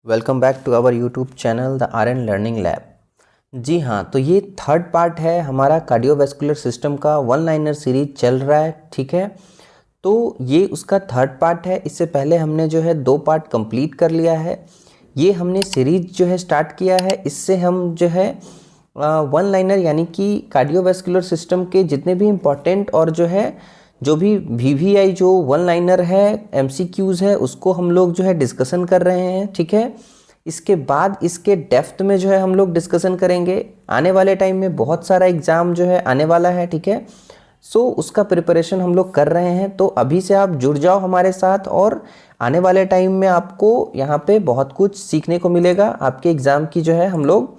Welcome back to our YouTube channel the R N learning lab. जी हाँ, तो ये थर्ड पार्ट है हमारा कार्डियोवैस्कुलर सिस्टम का। वन लाइनर सीरीज चल रहा है, ठीक है। तो ये उसका थर्ड पार्ट है। इससे पहले हमने जो है 2 पार्ट कंप्लीट कर लिया है। ये हमने सीरीज जो है स्टार्ट किया है। इससे हम जो है वन लाइनर यानी कि कार्डियोवैस्कुलर सिस्टम के जितने भी इम्पॉर्टेंट और जो भी वीवीआई जो वन लाइनर है, एमसीक्यूज़ है, उसको हम लोग जो है डिस्कशन कर रहे हैं, ठीक है। इसके बाद इसके डेप्थ में जो है हम लोग डिस्कशन करेंगे। आने वाले टाइम में बहुत सारा एग्ज़ाम जो है आने वाला है, ठीक है। सो उसका प्रिपरेशन हम लोग कर रहे हैं। तो अभी से आप जुड़ जाओ हमारे साथ और आने वाले टाइम में आपको यहाँ पे बहुत कुछ सीखने को मिलेगा। आपके एग्ज़ाम की जो है हम लोग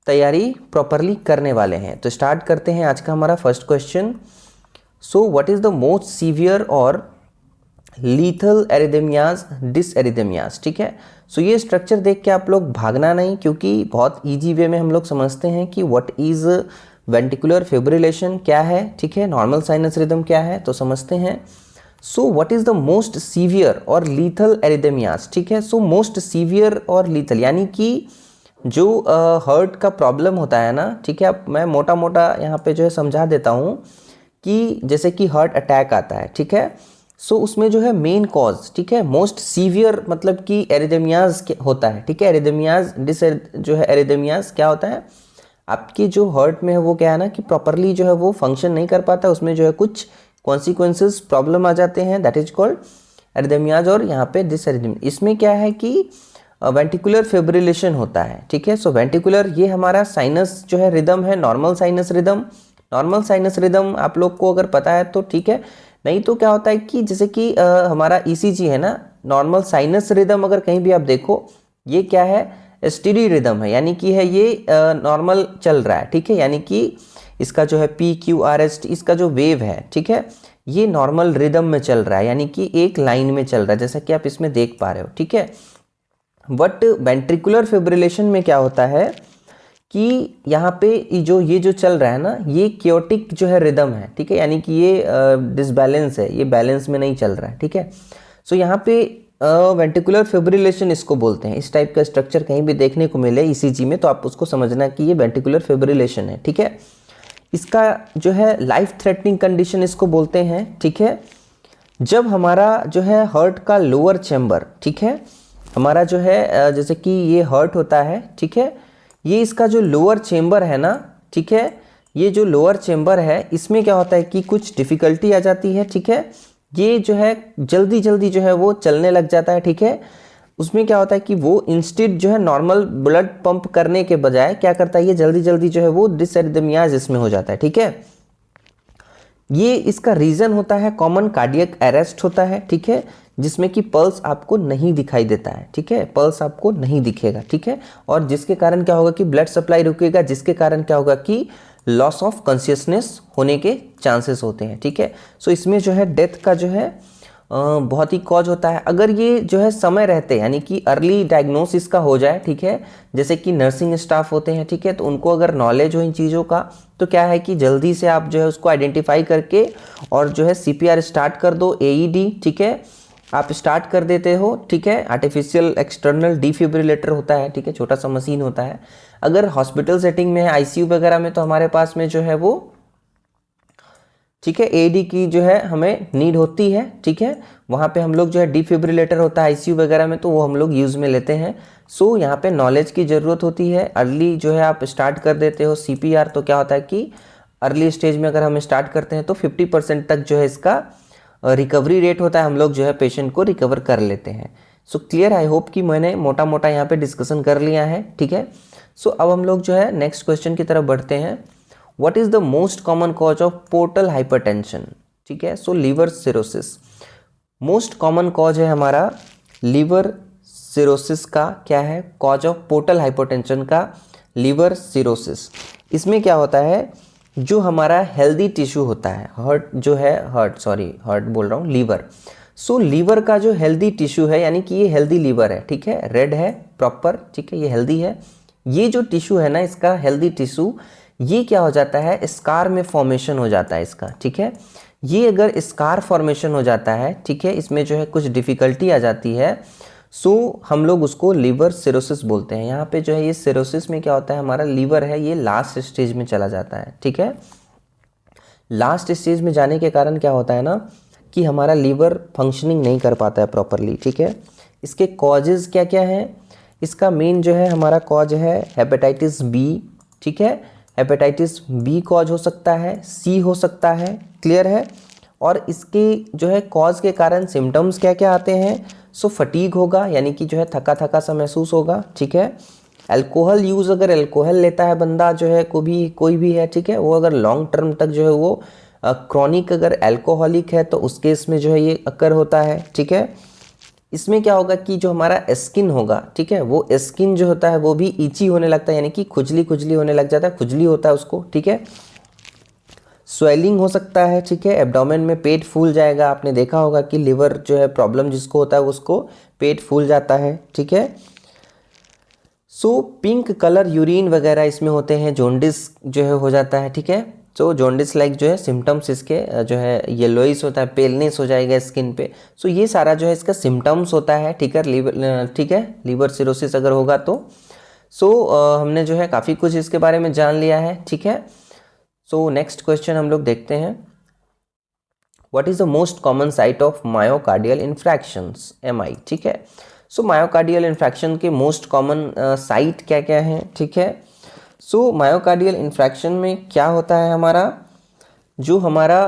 तैयारी प्रॉपरली करने वाले हैं। तो स्टार्ट करते हैं आज का हमारा first question. So what is the most severe और लीथल एरिथमियाज, डिसएरिथमियाज, ठीक है। सो ये स्ट्रक्चर देख के आप लोग भागना नहीं, क्योंकि बहुत इजी वे में हम लोग समझते हैं कि व्हाट इज़ वेंट्रिकुलर फिब्रिलेशन क्या है, ठीक है, नॉर्मल साइनस रिदम क्या है, तो समझते हैं। So what is the most severe और लीथल एरिथमियाज, ठीक है। सो मोस्ट सीवियर और लीथल यानी कि जो हार्ट का प्रॉब्लम होता है ना, ठीक है। अब मैं मोटा मोटा यहाँ पे जो है समझा देता हूँ कि जैसे कि हार्ट अटैक आता है, ठीक है। सो उसमें जो है मेन कॉज, ठीक है, मोस्ट सीवियर मतलब कि एरिथमियाज होता है, ठीक है। एरिथमियाज जो है एरिथमियाज क्या होता है, आपकी जो हार्ट में है वो क्या है ना कि प्रॉपरली जो है वो फंक्शन नहीं कर पाता, उसमें जो है कुछ कॉन्सिक्वेंसेस प्रॉब्लम आ जाते हैं, दैट इज कॉल्ड एरिथमियाज। और यहाँ पे डिसएरिथमिया, इसमें क्या है कि वेंट्रिकुलर फिब्रिलेशन होता है, ठीक है। सो वेंट्रिकुलर ये हमारा साइनस जो है रिदम है, normal sinus rhythm. Normal sinus rhythm आप लोग को अगर पता है तो ठीक है, नहीं तो क्या होता है कि जैसे कि हमारा ईसीजी है ना, नॉर्मल साइनस रिदम अगर कहीं भी आप देखो, ये क्या है, स्टीडी रिदम है, यानी कि है ये नॉर्मल चल रहा है, ठीक है। यानी कि इसका जो है PQRS इसका जो वेव है, ठीक है, ये नॉर्मल रिदम में चल रहा है, यानी कि एक लाइन में चल रहा है, जैसा कि आप इसमें देख पा रहे हो, ठीक है। बट वेंट्रिकुलर फिब्रिलेशन में क्या होता है कि यहाँ पे ये जो चल रहा है ना, ये क्योटिक जो है रिदम है, ठीक है, यानी कि ये डिसबैलेंस है, ये बैलेंस में नहीं चल रहा है, ठीक है। सो यहाँ पे वेंट्रिकुलर फिब्रिलेशन इसको बोलते हैं। इस टाइप का स्ट्रक्चर कहीं भी देखने को मिले ईसीजी में तो आप उसको समझना कि ये वेंट्रिकुलर फिब्रिलेशन है, ठीक है। इसका जो है लाइफ थ्रेटनिंग कंडीशन इसको बोलते हैं, ठीक है। जब हमारा जो है हार्ट का लोअर चैम्बर, ठीक है, हमारा जो है जैसे कि ये हार्ट होता है, ठीक है, ये इसका जो लोअर चेम्बर है ना, ठीक है, ये जो लोअर चेम्बर है इसमें क्या होता है कि कुछ डिफ़िकल्टी आ जाती है, ठीक है। ये जो है जल्दी जल्दी जो है वो चलने लग जाता है, ठीक है। उसमें क्या होता है कि वो इंस्टेड जो है नॉर्मल ब्लड पंप करने के बजाय क्या करता है, ये जल्दी जल्दी जो है वो डिसएरिथमियाज इसमें हो जाता है, ठीक है। ये इसका रीज़न होता है कॉमन कार्डियक अरेस्ट होता है, ठीक है, जिसमें कि पल्स आपको नहीं दिखाई देता है, ठीक है, पल्स आपको नहीं दिखेगा, ठीक है। और जिसके कारण क्या होगा कि ब्लड सप्लाई रुकेगा, जिसके कारण क्या होगा कि लॉस ऑफ कॉन्शियसनेस होने के चांसेस होते हैं, ठीक है। सो इसमें जो है डेथ का जो है बहुत ही कॉज होता है। अगर ये जो है समय रहते यानी कि अर्ली डायग्नोसिस का हो जाए, ठीक है, जैसे कि नर्सिंग स्टाफ होते हैं, ठीक है, तो उनको अगर नॉलेज हो इन चीज़ों का तो क्या है कि जल्दी से आप जो है उसको आइडेंटिफाई करके और जो है CPR स्टार्ट कर दो, AED, ठीक है, आप स्टार्ट कर देते हो, ठीक है। आर्टिफिशियल एक्सटर्नल डिफिब्रिलेटर होता है, ठीक है, छोटा सा मशीन होता है। अगर हॉस्पिटल सेटिंग में है, ICU वगैरह में, तो हमारे पास में जो है वो, ठीक है, AED की जो है हमें नीड होती है, ठीक है। वहाँ पे हम लोग जो है डिफिब्रिलेटर होता है ICU वगैरह में, तो वो हम लोग यूज़ में लेते हैं। सो यहाँ पे नॉलेज की ज़रूरत होती है। अर्ली जो है आप स्टार्ट कर देते हो CPR, तो क्या होता है कि अर्ली स्टेज में अगर हम स्टार्ट करते हैं तो 50% तक जो है इसका रिकवरी रेट होता है, हम लोग जो है पेशेंट को रिकवर कर लेते हैं। सो क्लियर, आई होप कि मैंने मोटा मोटा यहाँ पे डिस्कशन कर लिया है, ठीक है। सो अब हम लोग जो है नेक्स्ट क्वेश्चन की तरफ बढ़ते हैं। What is the most common cause of portal hypertension, ठीक है। So liver cirrhosis most common cause है हमारा लीवर सिरोसिस का। क्या है कॉज ऑफ पोर्टल हाइपरटेंशन का? Liver cirrhosis. इसमें क्या होता है, जो हमारा हेल्दी टिश्यू होता है, हार्ट बोल रहा हूँ, लीवर। सो लीवर का जो हेल्दी टिश्यू है, यानी कि ये हेल्दी लीवर है, ठीक है, रेड है प्रॉपर, ठीक है, ये हेल्दी है। ये जो टिश्यू है ना, इसका हेल्दी टिश्यू, ये क्या हो जाता है, स्कार में फॉर्मेशन हो जाता है इसका, ठीक है। ये अगर स्कार फॉर्मेशन हो जाता है, ठीक है, इसमें जो है कुछ डिफ़िकल्टी आ जाती है, सो हम लोग उसको लीवर सिरोसिस बोलते हैं। यहाँ पे जो है ये सिरोसिस में क्या होता है, हमारा लीवर है ये लास्ट स्टेज में चला जाता है, ठीक है। लास्ट स्टेज में जाने के कारण क्या होता है ना कि हमारा लीवर फंक्शनिंग नहीं कर पाता है प्रॉपरली, ठीक है। इसके कॉजेज़ क्या क्या हैं, इसका मेन जो है हमारा कॉज है हेपेटाइटिस बी, ठीक है। हेपेटाइटिस बी कॉज हो सकता है, सी हो सकता है, क्लियर है। और इसके जो है कॉज के कारण सिम्टम्स क्या क्या आते हैं, सो फटीग होगा, यानी कि जो है थका थका सा महसूस होगा, ठीक है। अल्कोहल यूज़, अगर अल्कोहल लेता है बंदा जो है कोई भी है, ठीक है, वो अगर लॉन्ग टर्म तक जो है वो क्रॉनिक अगर अल्कोहलिक है तो उस केस में जो है ये अकर होता है, ठीक है। इसमें क्या होगा कि जो हमारा स्किन होगा, ठीक है, वो स्किन जो होता है वो भी ईची होने लगता है, यानी कि खुजली खुजली होने लग जाता है, खुजली होता है उसको, ठीक है। स्वेलिंग हो सकता है, ठीक है, एब्डोमेन में पेट फूल जाएगा। आपने देखा होगा कि लिवर जो है प्रॉब्लम जिसको होता है उसको पेट फूल जाता है, ठीक है। सो पिंक कलर यूरिन वगैरह इसमें होते हैं, जॉन्डिस जो है हो जाता है, ठीक है। सो जॉन्डिस लाइक जो है सिम्टम्स इसके जो है येलोइस होता है, पेलनेस हो जाएगा स्किन पे। सो ये सारा जो है इसका सिम्टम्स होता है, ठीक है, लीवर सिरोसिस अगर होगा तो। हमने जो है काफ़ी कुछ इसके बारे में जान लिया है, ठीक है। सो नेक्स्ट क्वेश्चन हम लोग देखते हैं, what is the most common site of myocardial infarctions, MI, ठीक है। सो मायोकार्डियल इन्फ्रैक्शन के मोस्ट कॉमन साइट क्या क्या हैं, ठीक है। सो मायोकार्डियल इन्फ्रैक्शन में क्या होता है, हमारा जो हमारा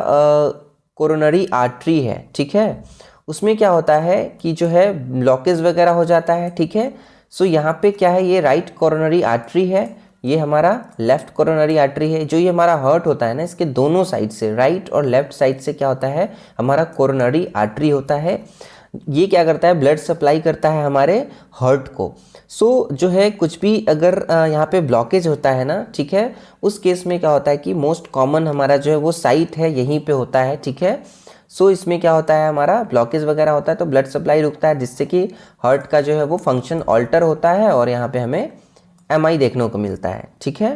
कोरोनरी आर्टरी है, ठीक है, उसमें क्या होता है कि जो है ब्लॉकेज वगैरह हो जाता है, ठीक है। सो यहाँ पे क्या है, ये राइट कोरोनरी आर्टरी है, ये हमारा लेफ्ट कोरोनरी आर्टरी है। जो ये हमारा हार्ट होता है ना, इसके दोनों साइड से, राइट और लेफ्ट साइड से क्या होता है, हमारा कोरोनरी आर्टरी होता है। ये क्या करता है, ब्लड सप्लाई करता है हमारे हार्ट को। जो है कुछ भी अगर यहाँ पे ब्लॉकेज होता है ना, ठीक है, उस केस में क्या होता है कि मोस्ट कॉमन हमारा जो है वो साइट है यहीं पे होता है, ठीक है। इसमें क्या होता है, हमारा ब्लॉकेज वगैरह होता है तो ब्लड सप्लाई रुकता है, जिससे कि हार्ट का जो है वो फंक्शन ऑल्टर होता है और यहाँ पे हमें MI देखने को मिलता है, ठीक है।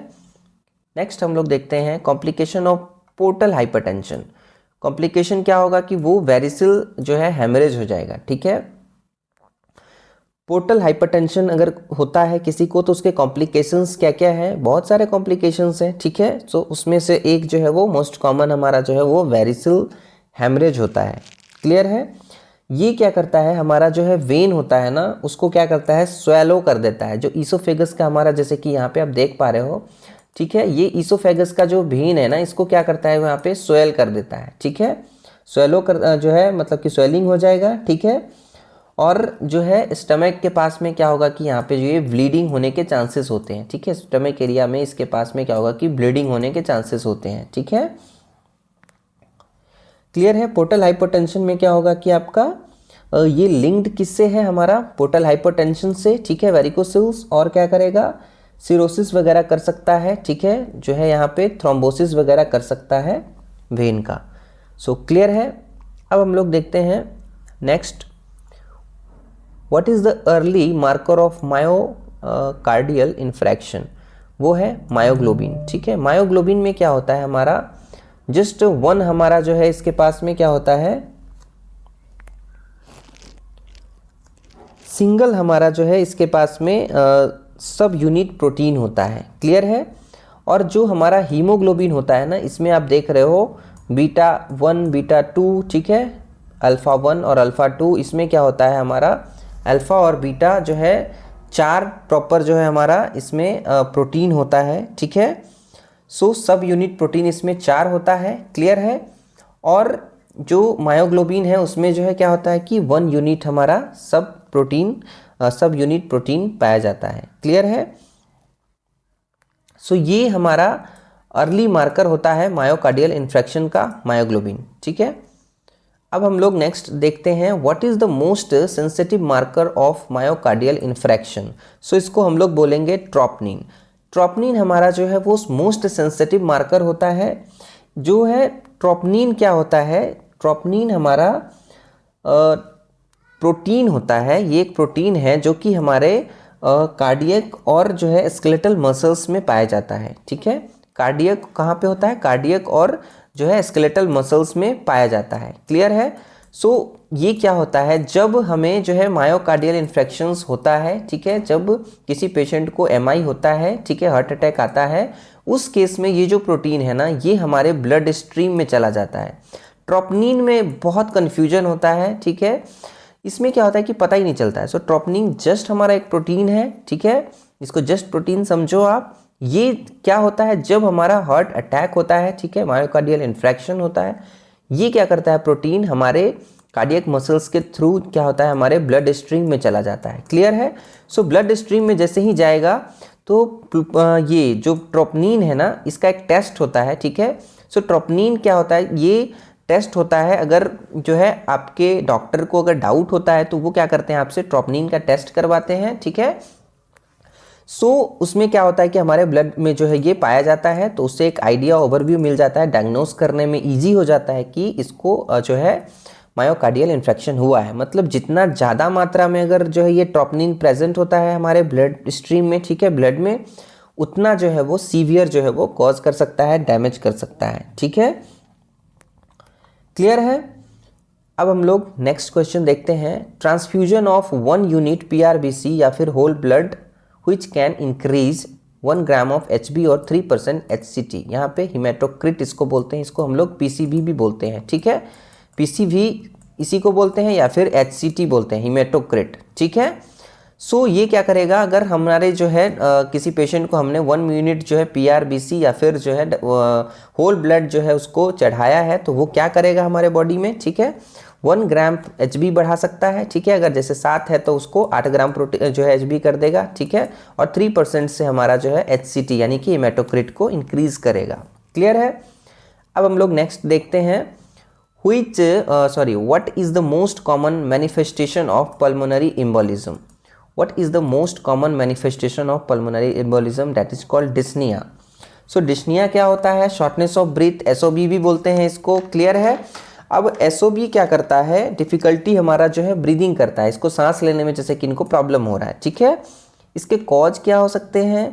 नेक्स्ट हम लोग देखते हैं complication of portal hypertension. Complication क्या होगा कि वो वेरिसिल जो है हेमरेज हो जाएगा, ठीक है। पोर्टल हाइपरटेंशन अगर होता है किसी को तो उसके कॉम्प्लिकेशंस क्या क्या है, बहुत सारे कॉम्प्लिकेशंस हैं, ठीक है। उसमें से एक जो है वो मोस्ट कॉमन हमारा जो है वो वेरिसिल हेमरेज होता है, क्लियर है। ये क्या करता है, हमारा जो है वेन होता है ना, उसको क्या करता है, स्वेलो कर देता है। जो ईसोफेगस का हमारा, जैसे कि यहाँ पे आप देख पा रहे हो, ठीक है, ये ईसोफेगस का जो वेन है ना, इसको क्या करता है, यहाँ पे स्वेल कर देता है, ठीक है। स्वेलो कर जो है मतलब कि स्वेलिंग हो जाएगा, ठीक है। और जो है स्टमक के पास में क्या होगा कि यहाँ पे जो ये ब्लीडिंग होने के चांसेस होते हैं, ठीक है। स्टमक एरिया में इसके पास में क्या होगा कि ब्लीडिंग होने के चांसेस होते हैं, ठीक है, क्लियर है। पोर्टल हाइपरटेंशन में क्या होगा कि आपका ये लिंक्ड किससे है, हमारा पोर्टल हाइपरटेंशन से, ठीक है, वेरिकोसिल्स, और क्या करेगा, सिरोसिस वगैरह कर सकता है, ठीक है, जो है यहाँ पे थ्रोम्बोसिस वगैरह कर सकता है वेन का। क्लियर है। अब हम लोग देखते हैं next, what is the early marker of myocardial infarction, वो है मायोग्लोबिन, ठीक है। मायोग्लोबिन में क्या होता है, हमारा जस्ट 1 हमारा जो है इसके पास में क्या होता है, सिंगल हमारा जो है इसके पास में सब यूनिट प्रोटीन होता है, क्लियर है। और जो हमारा हीमोग्लोबिन होता है ना, इसमें आप देख रहे हो β1 β2, ठीक है, α1 और α2, इसमें क्या होता है, हमारा अल्फ़ा और बीटा जो है 4 प्रॉपर जो है हमारा इसमें प्रोटीन होता है, ठीक है। सब यूनिट प्रोटीन इसमें 4 होता है, क्लियर है। और जो मायोग्लोबिन है उसमें जो है क्या होता है कि 1 यूनिट हमारा सब यूनिट प्रोटीन पाया जाता है, क्लियर है। ये हमारा अर्ली मार्कर होता है मायोकार्डियल इन्फ्रैक्शन का, मायोग्लोबिन, ठीक है। अब हम लोग नेक्स्ट देखते हैं, what is the most sensitive marker of myocardial infarction. इसको हम लोग बोलेंगे ट्रोपनिन। ट्रोपनिन हमारा जो है वो मोस्ट सेंसिटिव मार्कर होता है। जो है ट्रोपनिन क्या होता है, ट्रोपनिन हमारा प्रोटीन होता है। ये एक प्रोटीन है जो कि हमारे कार्डियक और जो है स्केलेटल मसल्स में पाया जाता है, ठीक है। कार्डियक कहाँ पे होता है, कार्डियक और जो है स्केलेटल मसल्स में पाया जाता है, क्लियर है। ये क्या होता है, जब हमें जो है मायोकार्डियल इन्फेक्शंस होता है, ठीक है, जब किसी पेशेंट को एमआई होता है, ठीक है, हार्ट अटैक आता है, उस केस में ये जो प्रोटीन है ना, ये हमारे ब्लड स्ट्रीम में चला जाता है। ट्रोपोनिन में बहुत कन्फ्यूजन होता है, ठीक है, इसमें क्या होता है कि पता ही नहीं चलता है। सो ट्रोपोनिन जस्ट हमारा एक प्रोटीन है, ठीक है, इसको जस्ट प्रोटीन समझो आप। ये क्या होता है, जब हमारा हार्ट अटैक होता है, ठीक है, मायोकार्डियल इन्फ्रैक्शन होता है, ये क्या करता है, प्रोटीन हमारे कार्डियक मसल्स के थ्रू क्या होता है, हमारे ब्लड स्ट्रीम में चला जाता है। क्लियर है? सो ब्लड स्ट्रीम में जैसे ही जाएगा तो ये जो ट्रोपोनिन है ना, इसका एक टेस्ट होता है, ठीक है। सो ट्रोपोनिन क्या होता है, ये टेस्ट होता है, अगर जो है आपके डॉक्टर को अगर डाउट होता है तो वो क्या करते हैं, आपसे ट्रोपोनिन का टेस्ट करवाते हैं, ठीक है। उसमें क्या होता है कि हमारे ब्लड में जो है ये पाया जाता है, तो उससे एक आइडिया, ओवरव्यू मिल जाता है, डायग्नोस करने में इजी हो जाता है कि इसको जो है मायोकार्डियल इन्फेक्शन हुआ है। मतलब जितना ज़्यादा मात्रा में अगर जो है ये ट्रोपोनिन प्रेजेंट होता है हमारे ब्लड स्ट्रीम में, ठीक है, ब्लड में, उतना जो है वो सीवियर जो है वो कॉज कर सकता है, डैमेज कर सकता है, ठीक है। क्लियर है? अब हम लोग नेक्स्ट क्वेश्चन देखते हैं। ट्रांसफ्यूजन ऑफ 1 यूनिट पीआरबीसी या फिर whole blood which can increase 1 gram of HB और 3% HCT। यहाँ पे हिमेटोक्रिट इसको बोलते हैं, इसको हम लोग PCV भी बोलते हैं, ठीक है। PCV इसी को बोलते हैं या फिर HCT बोलते हैं, हिमेटोक्रिट, ठीक है। ये क्या करेगा, अगर हमारे जो है किसी पेशेंट को हमने 1 यूनिट जो है PRBC या फिर जो है होल ब्लड जो है उसको चढ़ाया है, तो वो क्या करेगा हमारे बॉडी में, ठीक है, 1 ग्राम HB बढ़ा सकता है, ठीक है। अगर जैसे 7 है तो उसको 8 ग्राम प्रोटीन जो है HB कर देगा, ठीक है, और 3% से हमारा जो है HCT यानी कि हेमेटोक्रिट को इंक्रीज करेगा। क्लियर है? अब हम लोग नेक्स्ट देखते हैं। What is the most common manifestation of pulmonary embolism? What is the most common manifestation of pulmonary embolism? That is called dyspnea. So dyspnea क्या होता है, शॉर्टनेस ऑफ ब्रीथ, SOB भी बोलते हैं इसको। क्लियर है? अब SOB क्या करता है, डिफिकल्टी हमारा जो है ब्रीदिंग करता है, इसको सांस लेने में जैसे कि इनको प्रॉब्लम हो रहा है, ठीक है। इसके कॉज क्या हो सकते हैं,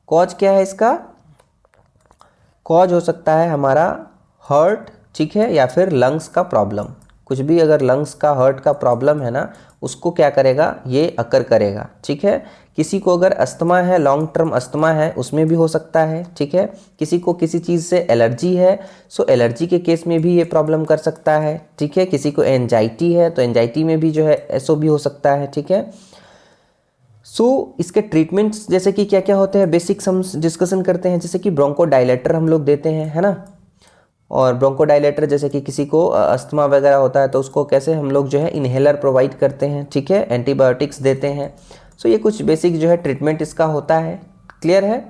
कॉज क्या है इसका, कॉज हो सकता है हमारा हार्ट, ठीक है, या फिर लंग्स का प्रॉब्लम। कुछ भी अगर लंग्स का, हार्ट का प्रॉब्लम है ना, उसको क्या करेगा, ये अकर करेगा, ठीक है। किसी को अगर अस्थमा है, लॉन्ग टर्म अस्थमा है, उसमें भी हो सकता है, ठीक है। किसी को किसी चीज़ से एलर्जी है, एलर्जी के केस में भी ये प्रॉब्लम कर सकता है, ठीक है। किसी को एंजाइटी है तो एंजाइटी में भी जो है SOB हो सकता है, ठीक है। इसके ट्रीटमेंट्स जैसे कि क्या क्या होते हैं, बेसिक्स हम डिस्कशन करते हैं। जैसे कि ब्रोंकोडायलेटर हम लोग देते हैं, है ना, और ब्रोंकोडायलेटर जैसे कि किसी को अस्थमा वगैरह होता है तो उसको कैसे हम लोग जो है इन्हेलर प्रोवाइड करते हैं, ठीक है, एंटीबायोटिक्स देते हैं। ये कुछ बेसिक जो है ट्रीटमेंट इसका होता है। क्लियर है?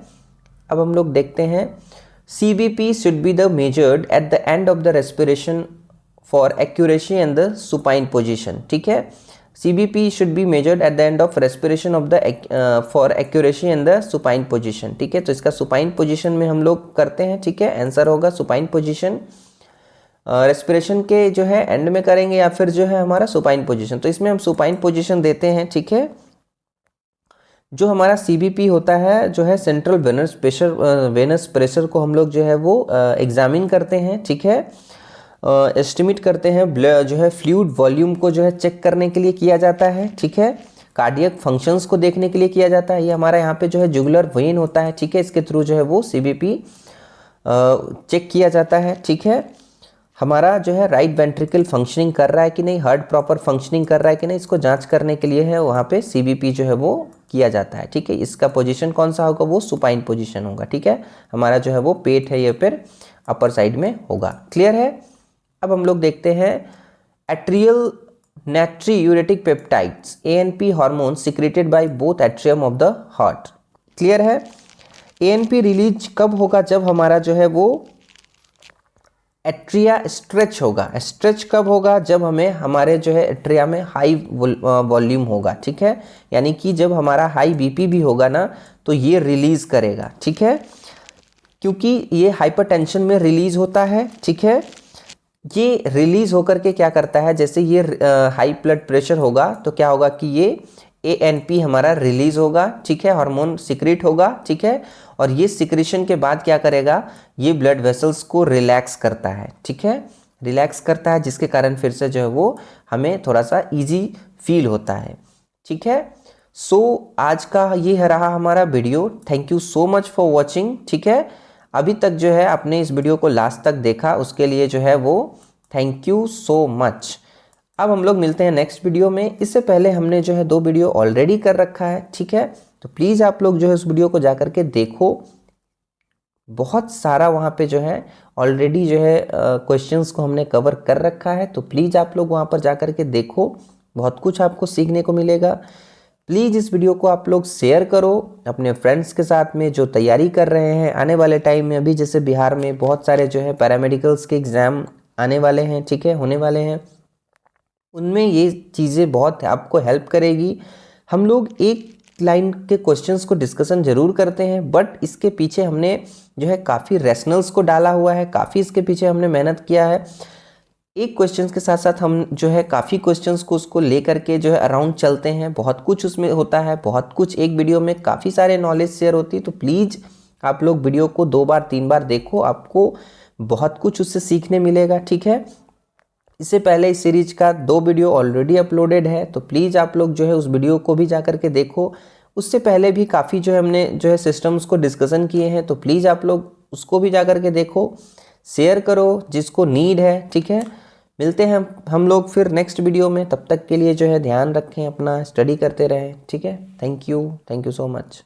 अब हम लोग देखते हैं, CBP should be the measured at the end of the respiration for accuracy in the supine position, ठीक है। CBP should be measured at the end of respiration of the for accuracy in the supine position, ठीक है। तो इसका supine position में हम लोग करते हैं, ठीक है, आंसर होगा सुपाइन पोजीशन। रेस्पिरेशन के जो है एंड में करेंगे या फिर जो है हमारा सुपाइन पोजीशन, तो इसमें हम सुपाइन पोजीशन देते हैं, ठीक है। जो हमारा CBP होता है, जो है सेंट्रल वेनस प्रेशर को हम लोग जो है वो एग्जामिन करते हैं, ठीक है, एस्टिमेट करते हैं। जो है फ्लूइड वॉल्यूम को जो है चेक करने के लिए किया जाता है, ठीक है। कार्डियक फंक्शंस को देखने के लिए किया जाता है। ये हमारा यहाँ पे जो है जुगुलर वेन होता है, ठीक है, इसके थ्रू जो है वो CBP चेक किया जाता है, ठीक है। हमारा जो है राइट वेंट्रिकल फंक्शनिंग कर रहा है कि नहीं, हार्ट प्रॉपर फंक्शनिंग कर रहा है कि नहीं, इसको जांच करने के लिए है वहाँ पे CBP जो है वो किया जाता है, ठीक है। इसका पोजीशन कौन सा होगा, वो सुपाइन पोजीशन होगा, ठीक है। हमारा जो है वो पेट है ये फिर अपर साइड में होगा। क्लियर है? अब हम लोग देखते हैं atrial natriuretic peptides ANP hormone secreted by both atrium of the heart. Clear है? ANP रिलीज कब होगा, जब हमारा जो है वो एट्रिया स्ट्रेच होगा। स्ट्रेच कब होगा, जब हमें हमारे जो है एट्रिया में हाई वॉल्यूम होगा, ठीक है, यानी कि जब हमारा हाई BP भी होगा ना तो ये रिलीज करेगा, ठीक है, क्योंकि ये हाइपरटेंशन में रिलीज होता है, ठीक है। ये रिलीज होकर के क्या करता है, जैसे ये हाई ब्लड प्रेशर होगा तो क्या होगा कि ये ANP हमारा रिलीज होगा, ठीक है, हार्मोन सिक्रेट होगा, ठीक है, और ये सिक्रेशन के बाद क्या करेगा, ये ब्लड वेसल्स को रिलैक्स करता है, ठीक है, रिलैक्स करता है, जिसके कारण फिर से जो है वो हमें थोड़ा सा ईजी फील होता है। ठीक है, सो आज का ये रहा हमारा video. Thank you so much for watching. ठीक है, अभी तक जो है आपने इस वीडियो को लास्ट तक देखा, उसके लिए जो है वो थैंक यू सो मच। अब हम लोग मिलते हैं नेक्स्ट वीडियो में। इससे पहले हमने जो है 2 वीडियो ऑलरेडी कर रखा है। ठीक है, तो प्लीज़ आप लोग जो है उस वीडियो को जा करके देखो, बहुत सारा वहाँ पे जो है ऑलरेडी जो है क्वेश्चंस को हमने कवर कर रखा है। तो प्लीज़ आप लोग वहाँ पर जा करके देखो, बहुत कुछ आपको सीखने को मिलेगा। प्लीज़ इस वीडियो को आप लोग शेयर करो अपने फ्रेंड्स के साथ में जो तैयारी कर रहे हैं आने वाले टाइम में। अभी जैसे बिहार में बहुत सारे जो है पैरामेडिकल्स के एग्ज़ाम आने वाले हैं, ठीक है, होने वाले हैं, उनमें ये चीज़ें बहुत आपको हेल्प करेगी। हम लोग एक लाइन के क्वेश्चंस को डिस्कशन जरूर करते हैं, बट इसके पीछे हमने जो है काफ़ी रैशनल्स को डाला हुआ है, काफ़ी इसके पीछे हमने मेहनत किया है। एक क्वेश्चंस के साथ साथ हम जो है काफ़ी क्वेश्चंस को उसको लेकर के जो है अराउंड चलते हैं, बहुत कुछ उसमें होता है, बहुत कुछ एक वीडियो में काफ़ी सारे नॉलेज शेयर होती है। तो प्लीज़ आप लोग वीडियो को 2 बार 3 बार देखो, आपको बहुत कुछ उससे सीखने मिलेगा। ठीक है, इससे पहले इस सीरीज का 2 वीडियो ऑलरेडी अपलोडेड है, तो प्लीज़ आप लोग जो है उस वीडियो को भी जा करके देखो। उससे पहले भी काफ़ी जो है हमने जो है सिस्टम्स को डिस्कशन किए हैं, तो प्लीज़ आप लोग उसको भी जा करके देखो, शेयर करो जिसको नीड है। ठीक है, मिलते हैं हम लोग फिर नेक्स्ट वीडियो में। तब तक के लिए जो है ध्यान रखें अपना, स्टडी करते रहें। ठीक है, थैंक यू सो मच।